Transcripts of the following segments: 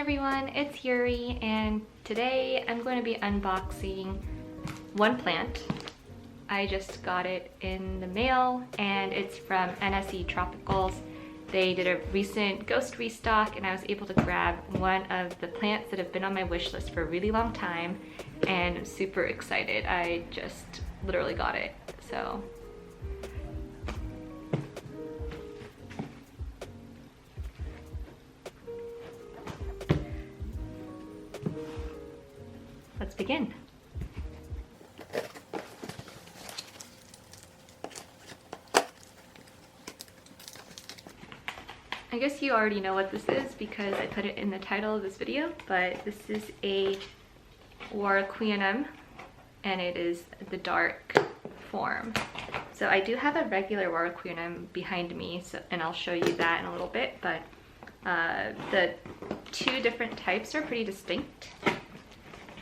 everyone, it's Yuri, and today I'm going to be unboxing one plant. I just got it in the mail and it's from NSE Tropicals. They did a recent ghost restock and I was able to grab one of the plants that have been on my wish list for a really long time, and I'm super excited. I just literally got it, so. Let's begin. I guess you already know what this is because I put it in the title of this video, but this is a Warocqueanum and it is the dark form. So I do have a regular Warocqueanum behind me, and I'll show you that in a little bit, but the two different types are pretty distinct.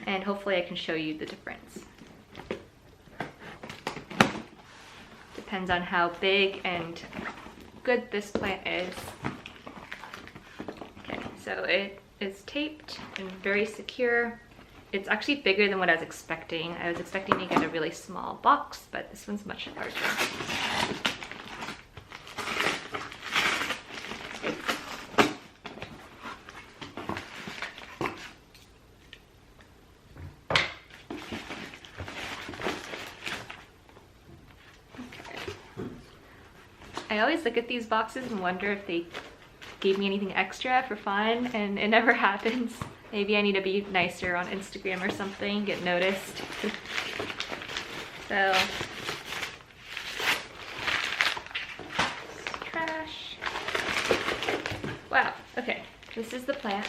And hopefully I can show you the difference. Depends on how big and good this plant is. Okay, so it is taped and very secure. It's actually bigger than what I was expecting. I was expecting to get a really small box, but this one's much larger. I always look at these boxes and wonder if they gave me anything extra for fun, and it never happens. Maybe I need to be nicer on Instagram or something, get noticed. So, trash. Wow, okay, this is the plant.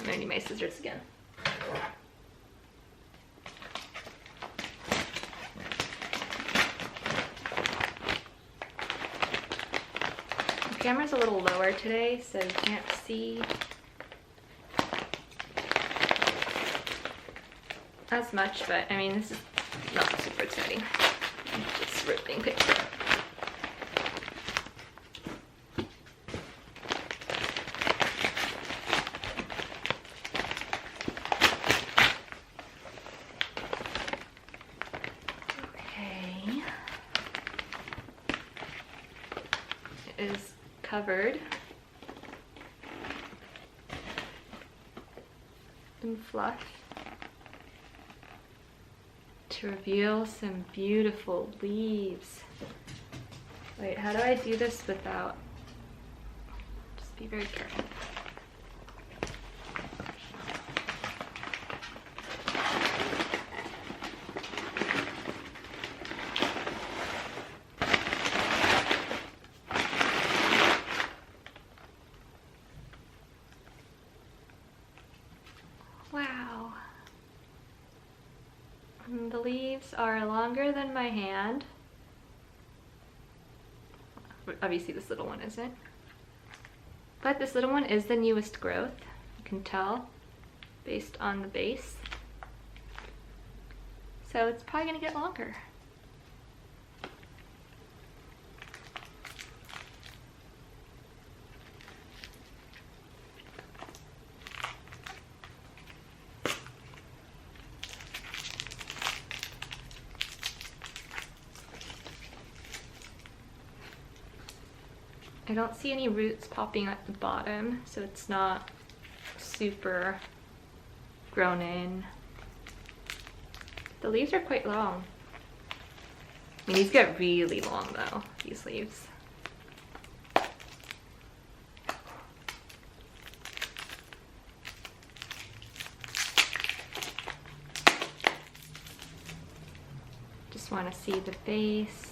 I need my scissors again. The camera's a little lower today, so you can't see as much, but I mean, this is not super exciting. Just ripping picture. Is covered in fluff to reveal some beautiful leaves. Wait, how do I do this without? Just be very careful. Wow. And the leaves are longer than my hand. Obviously this little one isn't. But this little one is the newest growth. You can tell based on the base. So it's probably gonna get longer. I don't see any roots popping at the bottom, so it's not super grown in. The leaves are quite long. I mean, these get really long though, these leaves. Just want to see the base.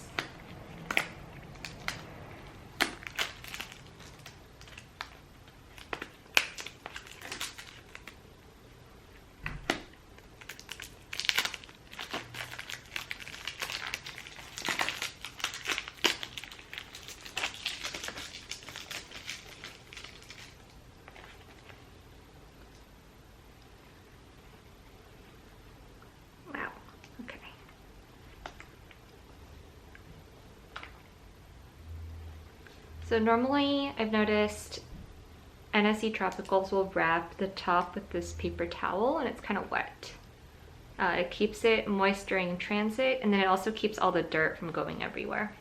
So normally I've noticed NSE Tropicals will wrap the top with this paper towel and it's kind of wet. It keeps it moist during transit, and then it also keeps all the dirt from going everywhere.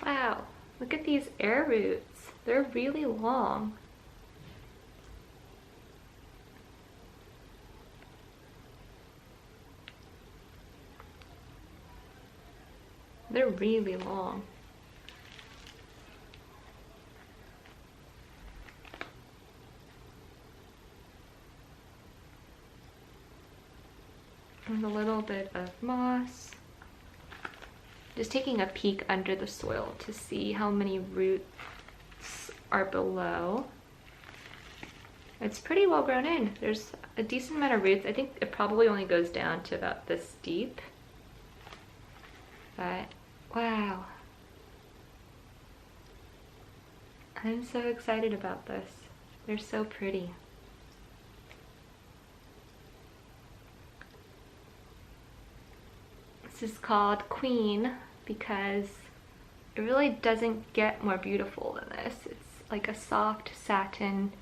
Wow, look at these air roots. They're really long. They're really long. And a little bit of moss. Just taking a peek under the soil to see how many roots are below. It's pretty well grown in. There's a decent amount of roots. I think it probably only goes down to about this deep. But wow. I'm so excited about this. They're so pretty. This is called Queen because it really doesn't get more beautiful than this. It's like a soft satin,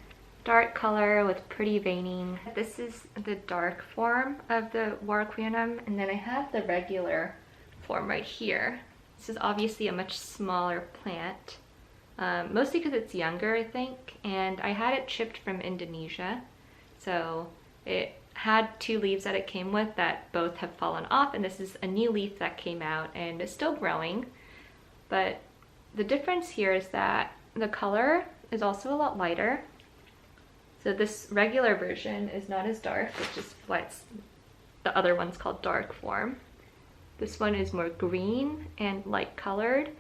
dark color with pretty veining. This is the dark form of the Warocqueanum, and then I have the regular form right here. This is obviously a much smaller plant, mostly because it's younger, I think, and I had it shipped from Indonesia, so it had 2 leaves that it came with that both have fallen off, and this is a new leaf that came out and is still growing. But the difference here is that the color is also a lot lighter. So this regular version is not as dark, which is why the other one's called dark form. This one is more green and light colored.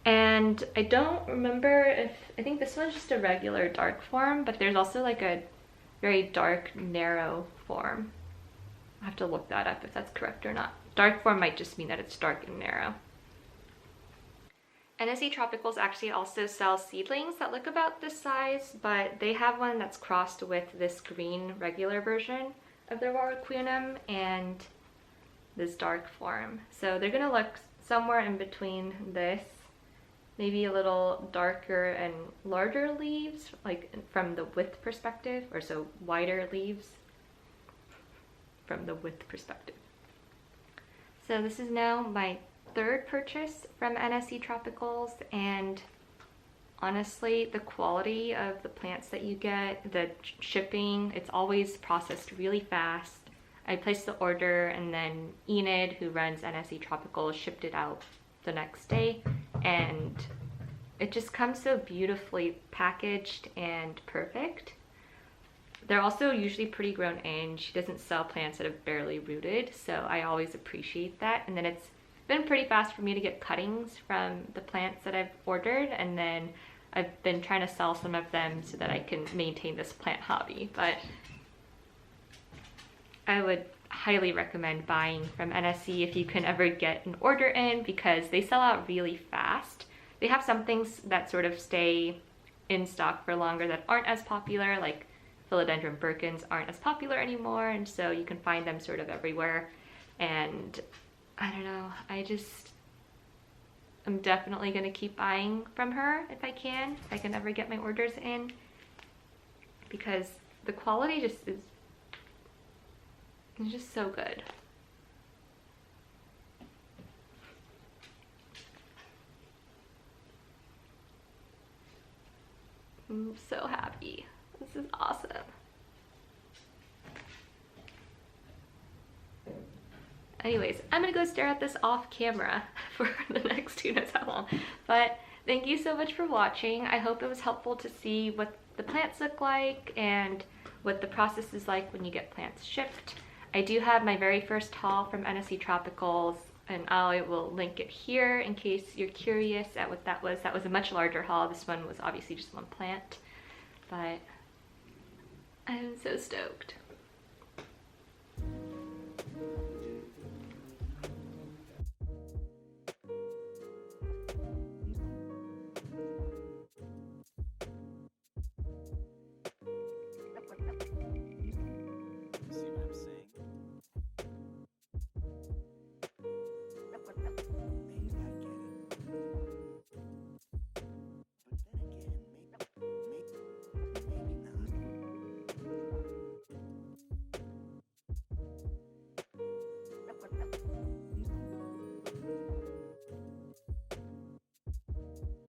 And I don't remember if, I think this one's just a regular dark form, but there's also like a very dark, narrow form. I have to look that up if that's correct or not. Dark form might just mean that it's dark and narrow. NSE Tropicals actually also sells seedlings that look about this size, but they have one that's crossed with this green regular version of their Warocqueanum and this dark form. So they're gonna look somewhere in between this, maybe a little darker and larger leaves, like from the width perspective, or so wider leaves from the width perspective. So this is now my 3rd purchase from NSE Tropicals, and honestly, the quality of the plants that you get, the shipping, it's always processed really fast. I placed the order and then Enid, who runs NSE Tropicals, shipped it out the next day, and it just comes so beautifully packaged and perfect. They're also usually pretty grown in. She doesn't sell plants that have barely rooted, so I always appreciate that. And then it's been pretty fast for me to get cuttings from the plants that I've ordered, and then I've been trying to sell some of them so that I can maintain this plant hobby. But I would highly recommend buying from NSE if you can ever get an order in, because they sell out really fast. They have some things that sort of stay in stock for longer that aren't as popular, like philodendron Birkins aren't as popular anymore, and so you can find them sort of everywhere. And I don't know, I'm definitely gonna keep buying from her if I can ever get my orders in, because the quality just is just so good. I'm so happy. This is awesome. Anyways, I'm gonna go stare at this off camera for the next who knows how long. But thank you so much for watching. I hope it was helpful to see what the plants look like and what the process is like when you get plants shipped. I do have my very first haul from NSE Tropicals, and I will link it here in case you're curious at what that was. That was a much larger haul. This one was obviously just one plant, but I'm so stoked.